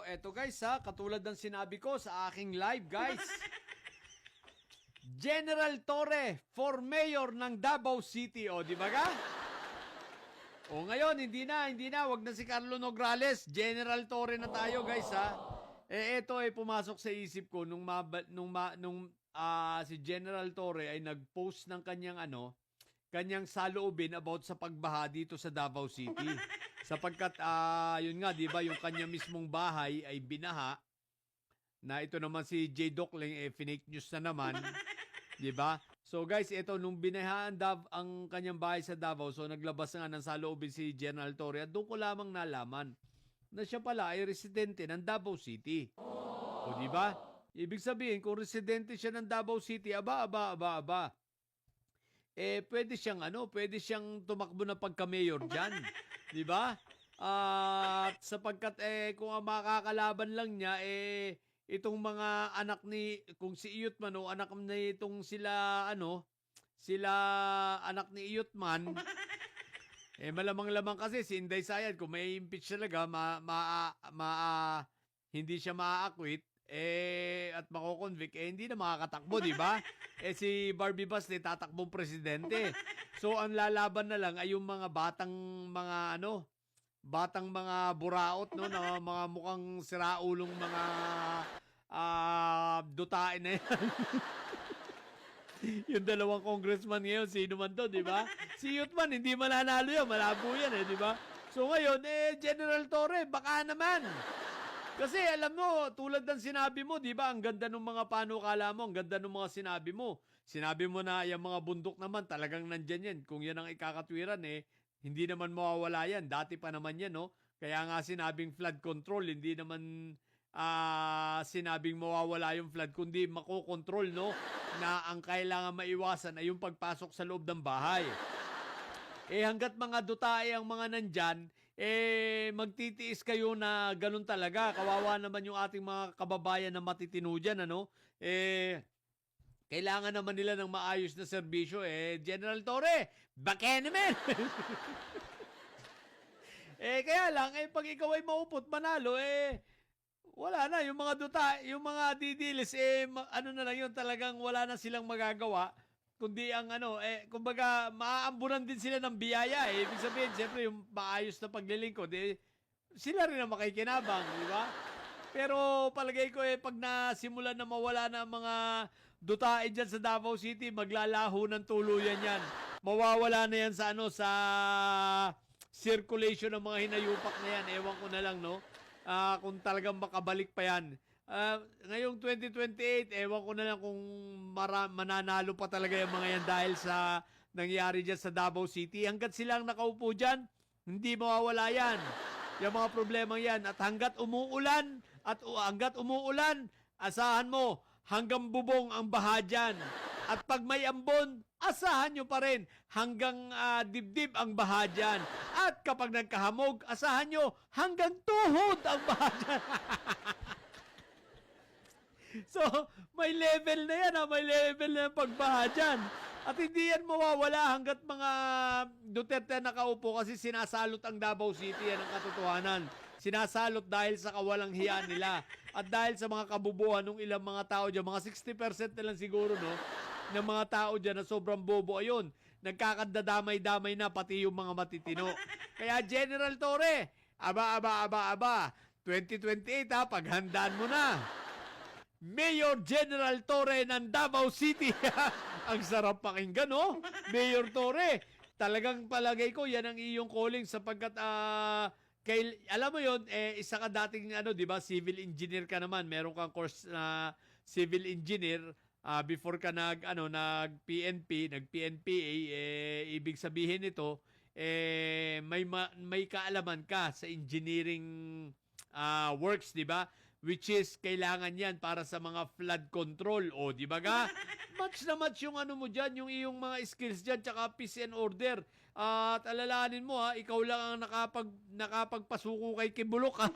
eto guys ha, katulad ng sinabi ko sa aking live guys. General Torre for mayor ng Davao City. O, di ba ka? O ngayon, hindi na. Wag na si Carlo Nograles. General Torre na tayo guys ha. Eto pumasok sa isip ko nung si General Torre ay nag-post ng kanyang saloobin about sa pagbaha dito sa Davao City. Sapagkat yun nga, 'di ba, yung kanya mismong bahay ay binaha. Na ito naman si J. Docling fake news na naman, 'di ba? So guys, ito nung binahaan ang kanyang bahay sa Davao, so naglabas nga ng saloobin si General Torre at doon ko lamang nalaman na siya pala ay residente ng Davao City. O di ba? Ibig sabihin, kung residente siya ng Davao City, aba. Pwede siyang tumakbo na pagka-mayor diyan, 'di ba? At sapagkat kung ang makakalaban lang niya itong mga anak ni kung si Iyutman o anak ni itong sila anak ni Iyutman malamang kasi si Inday Sayad kung may impeach talaga hindi siya maa-acquit at mako-convict hindi na makakatakbo, di ba? Si Barbie Basti tatakbong presidente. So ang lalaban na lang ay yung mga batang mga buraot na mga mukhang siraulong mga dutain na yan. Yung dalawang congressman ngayon, sino man to, di ba? Si Yutman, hindi mananalo yan. Malabo yan, di ba? So ngayon, General Torre, baka naman. Kasi alam mo, tulad ng sinabi mo, di ba? Ang ganda ng mga panukala mo, ang ganda ng mga sinabi mo. Sinabi mo na yung mga bundok naman, talagang nandyan yan. Kung yan ang ikakatwiran, hindi naman mawawala yan. Dati pa naman yan, no? Kaya nga sinabing flood control, hindi naman sinabing mawawala yung flood, kundi makokontrol, no? Na ang kailangan maiwasan ay yung pagpasok sa loob ng bahay. Hanggat mga dutae ang mga nandyan, magtitiis kayo na ganun talaga. Kawawa naman yung ating mga kababayan na matitino dyan, ano? Kailangan naman nila ng maayos na serbisyo. General Torre, baka naman! Kaya lang, pag ikaw ay maupot, manalo, wala na. Yung mga yung mga didilis, na lang yun, talagang wala na silang magagawa. Kundi ang kumbaga, maaambunan din sila ng biyaya. Ibig sabihin, siyempre, yung maayos na paglilingkod, sila rin ang makikinabang, di ba? Pero palagay ko, pag nasimulan na mawala na ang mga dutae dyan sa Davao City, maglalaho ng tuluyan yan. Mawawala na yan sa sa circulation ng mga hinayupak na yan. Ewan ko na lang, no? Kung talagang makabalik pa yan. Ngayong 2028, ewan ko na lang kung mananalo pa talaga yung mga yan dahil sa nangyari dyan sa Davao City. Hanggat silang nakaupo dyan, hindi mawawala yan. Yung mga problemang yan. At hanggat umuulan, asahan mo, hanggang bubong ang baha dyan. At pag may ambon, asahan nyo pa rin hanggang dibdib ang baha dyan. At kapag nagkahamog, asahan nyo hanggang tuhod ang baha dyan. So, may level na yan, may level na yung pagbaha dyan. At hindi yan mawawala hanggat mga Duterte nakaupo kasi sinasalot ang Davao City, yan ang katotohanan. Sinasalot dahil sa kawalang hiya nila. At dahil sa mga kabubuhan ng ilang mga tao dyan, mga 60% na lang siguro, no? Ng mga tao dyan na sobrang bobo, ayun, nagkakadadamay-damay na pati yung mga matitino. Kaya General Torre, aba, 2028 paghandaan mo na. Mayor General Torre ng Davao City. Ang sarap pakinggan, no? Mayor Torre, talagang palagay ko, yan ang iyong calling sapagkat, alam mo yon, isa ka dating, di ba, civil engineer ka naman. Meron kang course na civil engineer. Before ka nag-PNP, nag-PNPA, ibig sabihin nito, may kaalaman ka sa engineering works, di ba? Which is, kailangan yan para sa mga flood control. O, di ba ga? Match na match yung mo dyan, yung iyong mga skills dyan, tsaka peace and order. At alalahanin mo, ikaw lang ang nakapagpasuko kay Kibulok, ha?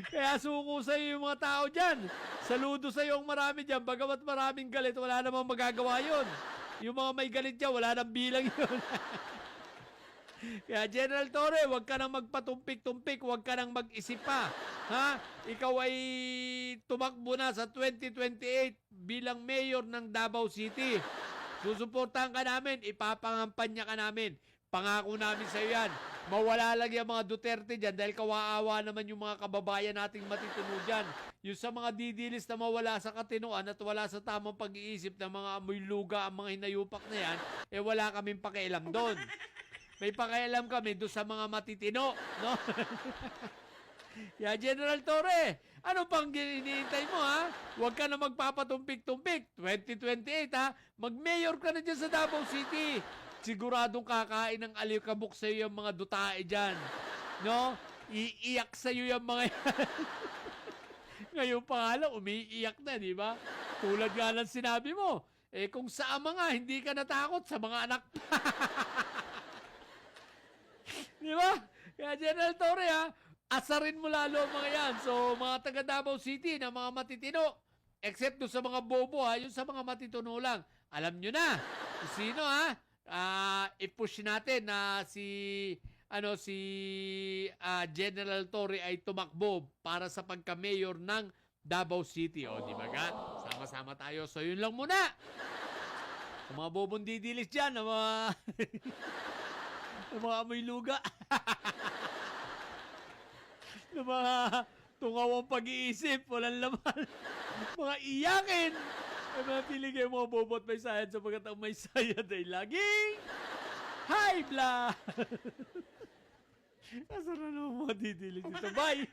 Kaya suko sa'yo yung mga tao dyan. Saludo sa'yo ang marami dyan. Bagamat maraming galit, wala namang magagawa yun. Yung mga may galit dyan, wala nang bilang yun. Kaya General Torre, huwag ka nang magpatumpik-tumpik, huwag ka nang mag-isip pa. Ha? Ikaw ay tumakbo na sa 2028 bilang mayor ng Davao City. Susuportahan ka namin, ipapangampanya ka namin. Pangako namin sa iyo yan. Mawala lang yung mga Duterte dyan dahil kawaawa naman yung mga kababayan nating matitino dyan. Yung sa mga didilis na mawala sa katinuan at wala sa tamang pag-iisip ng mga amoy luga ang mga hinayupak na yan, eh wala kaming pakialam doon. May pakialam kami doon sa mga matitino, no? Yeah, General Torre, ano pang iniintay mo, ha? Huwag ka na magpapatumpik-tumpik. 2028, ha? Mag-mayor ka na dyan sa Davao City. Siguradong kakain ng alikabok sa iyo yung mga dutae dyan. No? Iiyak sa iyo yung mga yan. Ngayon pa nga lang, umiiyak na, di ba? Tulad nga lang sinabi mo, eh kung sa ama nga, hindi ka natakot sa mga anak. Di ba? Kaya General Torre, ha? Asarin mo lalo ang mga yan. So, mga taga Davao City na mga matitino, except do sa mga bobo, ha? Yung sa mga matitino lang. Alam nyo na, kung sino, ha? I-push natin na si General Torre ay tumakbo para sa pagka-mayor ng Davao City. O, di ba ga? Sama-sama tayo. So, yun lang muna. Sa mga bobong didilis dyan, na mga, na mga amoy luga. Na mga tungawang pag-iisip, walang laman. Mga iyakin. Ay mga pili kayo mga bobot may sayad sapagkat ang may sayad ay laging high blood. Asa na naman mga didilis dito? Bye!